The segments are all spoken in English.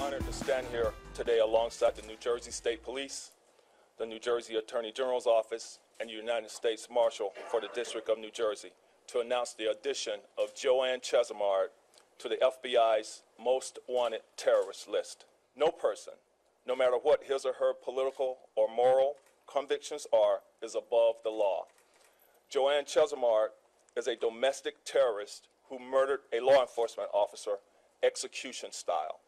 honored to stand here today alongside the New Jersey State Police, the New Jersey Attorney General's Office, and United States Marshal for the District of New Jersey to announce the addition of Joanne Chesimard to the FBI's most wanted terrorist list. No person, no matter what his or her political or moral convictions are, is above the law. Joanne Chesimard is a domestic terrorist who murdered a law enforcement officer execution style.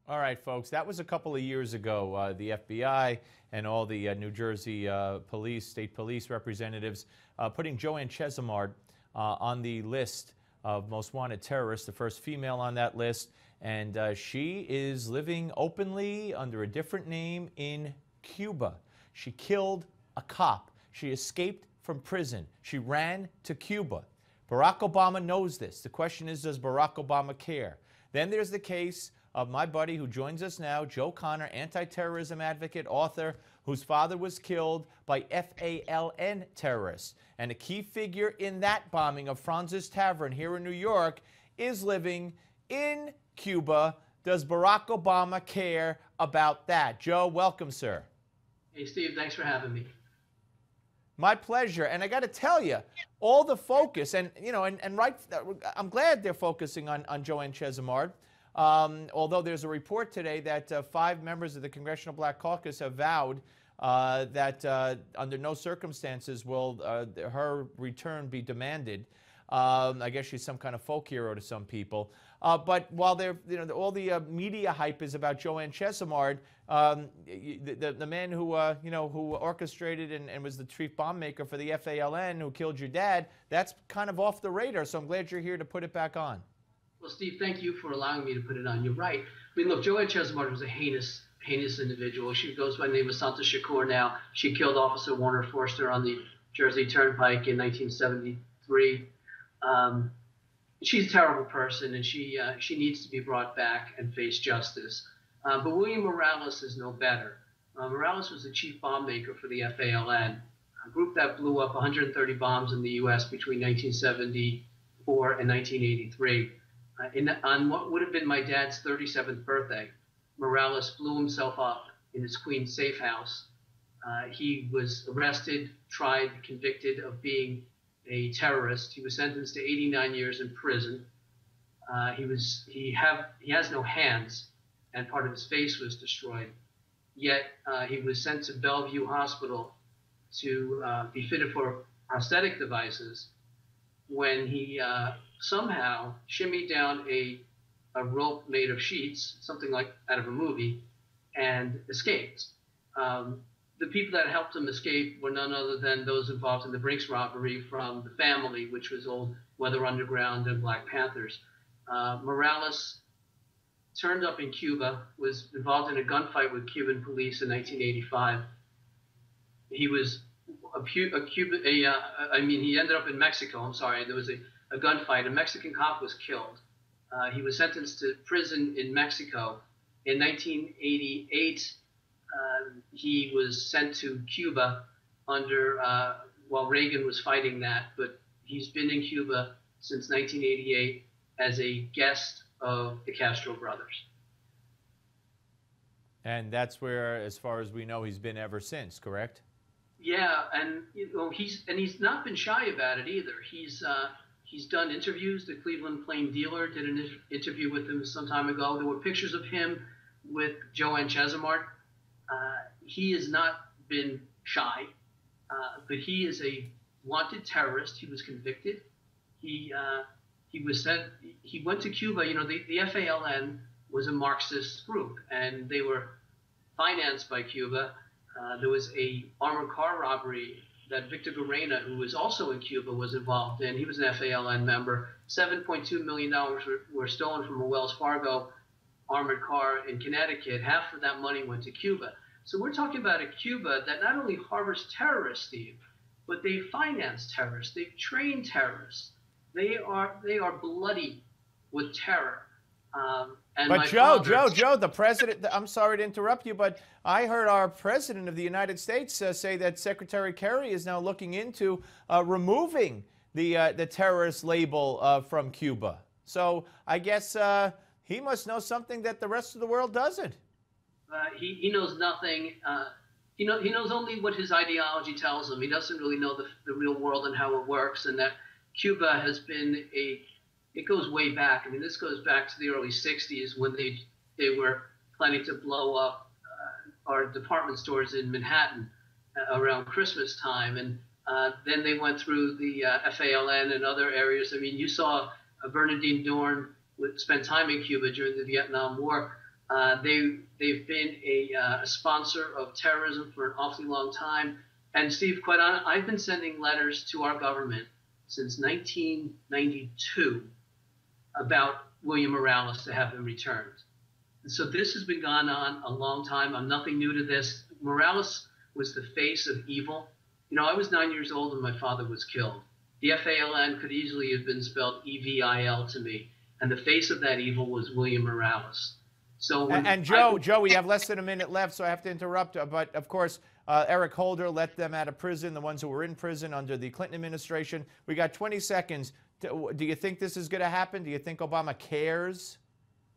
All right, folks, that was a couple of years ago. The FBI and all the New Jersey police, state police representatives putting Joanne Chesimard on the list of most wanted terrorists, the first female on that list. And she is living openly under a different name in Cuba. She killed a cop. She escaped from prison. She ran to Cuba. Barack Obama knows this. The question is, does Barack Obama care? Then there's the case of my buddy who joins us now, Joe Connor, Anti Terrorism Advocate, author, whose father was killed by FALN terrorists. And a key figure in that bombing of Franz's Tavern here in New York is living in Cuba. Does Barack Obama care about that? Joe, welcome, sir. Hey, Steve, thanks for having me. My pleasure. And I got to tell you, all the focus, and you know, I'm glad they're focusing on Joanne Chesimard. Although there's a report today that 5 members of the Congressional Black Caucus have vowed that under no circumstances will her return be demanded. I guess she's some kind of folk hero to some people. But while they're, you know, all the media hype is about Joanne Chesimard, the man who you know, who orchestrated and was the chief bomb maker for the FALN, who killed your dad, that's kind of off the radar. So I'm glad you're here to put it back on. Well, Steve, thank you for allowing me to put it on. You're right. I mean, look, Joanne Chesimard was a heinous individual. She goes by the name of Santa Shakur now. She killed Officer Warner Forster on the Jersey Turnpike in 1973. She's a terrible person, and she needs to be brought back and face justice. But William Morales is no better. Morales was the chief bomb maker for the FALN, a group that blew up 130 bombs in the U.S. between 1974 and 1983. On what would have been my dad's 37th birthday, Morales blew himself up in his Queens safe house. He was arrested, tried, convicted of being a terrorist. He was sentenced to 89 years in prison. He has no hands, and part of his face was destroyed. Yet he was sent to Bellevue Hospital to be fitted for prosthetic devices when he somehow shimmied down a rope made of sheets, something like out of a movie, and escaped. The people that helped him escape were none other than those involved in the Brinks robbery from the family, which was old Weather Underground and Black Panthers. Morales turned up in Cuba, was involved in a gunfight with Cuban police in 1985. He was he ended up in Mexico. I'm sorry. There was a gunfight. A Mexican cop was killed. He was sentenced to prison in Mexico. In 1988, he was sent to Cuba under while Reagan was fighting that. But he's been in Cuba since 1988 as a guest of the Castro brothers. And that's where, as far as we know, he's been ever since, correct? Yeah, and you know, he's not been shy about it either. He's done interviews. The Cleveland Plain Dealer did an interview with him some time ago. There were pictures of him with Joanne Chesimard. He has not been shy, but he is a wanted terrorist. He was convicted. He went to Cuba. You know, the FALN was a Marxist group, and they were financed by Cuba. There was a armored car robbery that Victor Guerrena, who was also in Cuba, was involved in. He was an FALN member. $7.2 million were stolen from a Wells Fargo armored car in Connecticut. Half of that money went to Cuba. So we're talking about a Cuba that not only harbors terrorists, Steve, but they finance terrorists. They train terrorists. They are bloody with terror. But Joe, the president, I'm sorry to interrupt you, but I heard our president of the United States say that Secretary Kerry is now looking into removing the terrorist label from Cuba. So I guess He must know something that the rest of the world doesn't. He knows nothing. He knows only what his ideology tells him. He doesn't really know the real world and how it works, and that Cuba has been it goes way back. I mean, this goes back to the early 60s when they were planning to blow up our department stores in Manhattan around Christmas time. And then they went through the FALN and other areas. I mean, you saw Bernardine Dorn spend time in Cuba during the Vietnam War. They've been a sponsor of terrorism for an awfully long time. And Steve, quite honestly, I've been sending letters to our government since 1992 about William Morales to have him returned. And so this has been going on a long time. I'm nothing new to this. Morales was the face of evil. You know, I was 9 years old when my father was killed. The FALN could easily have been spelled EVIL to me. And the face of that evil was William Morales. So and Joe, we have less than a minute left, so I have to interrupt. But of course, Eric Holder let them out of prison, the ones who were in prison under the Clinton administration. We got 20 seconds. Do you think this is going to happen? Do you think Obama cares?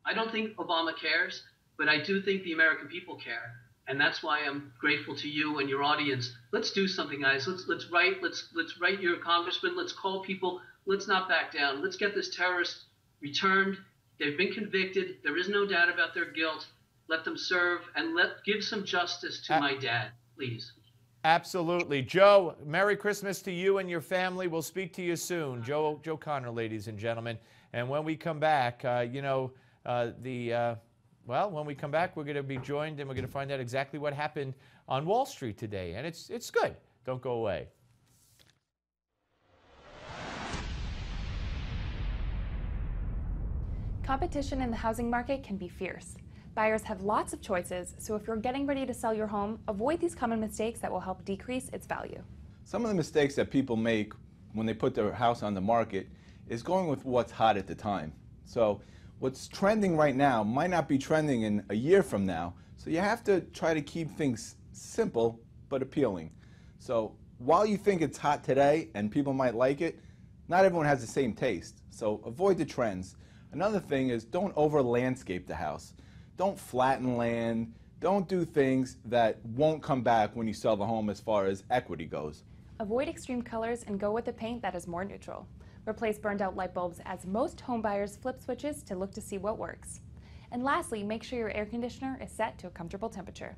I don't think Obama cares, but I do think the American people care. And that's why I'm grateful to you and your audience. Let's do something, guys. Let's write your congressman. Let's call people. Let's not back down. Let's get this terrorist returned. They've been convicted. There is no doubt about their guilt. Let them serve and give some justice to my dad, please. Absolutely. Joe, Merry Christmas to you and your family. We'll speak to you soon. Joe Connor, ladies and gentlemen. And when we come back, when we come back, we're going to be joined and we're going to find out exactly what happened on Wall Street today. And it's good. Don't go away. Competition in the housing market can be fierce. Buyers have lots of choices, so if you're getting ready to sell your home, avoid these common mistakes that will help decrease its value. Some of the mistakes that people make when they put their house on the market is going with what's hot at the time. So what's trending right now might not be trending in a year from now, so you have to try to keep things simple but appealing. So while you think it's hot today and people might like it, not everyone has the same taste, so avoid the trends. Another thing is don't over-landscape the house. Don't flatten land. Don't do things that won't come back when you sell the home as far as equity goes. Avoid extreme colors and go with a paint that is more neutral. Replace burned out light bulbs as most home buyers flip switches to look to see what works. And lastly, make sure your air conditioner is set to a comfortable temperature.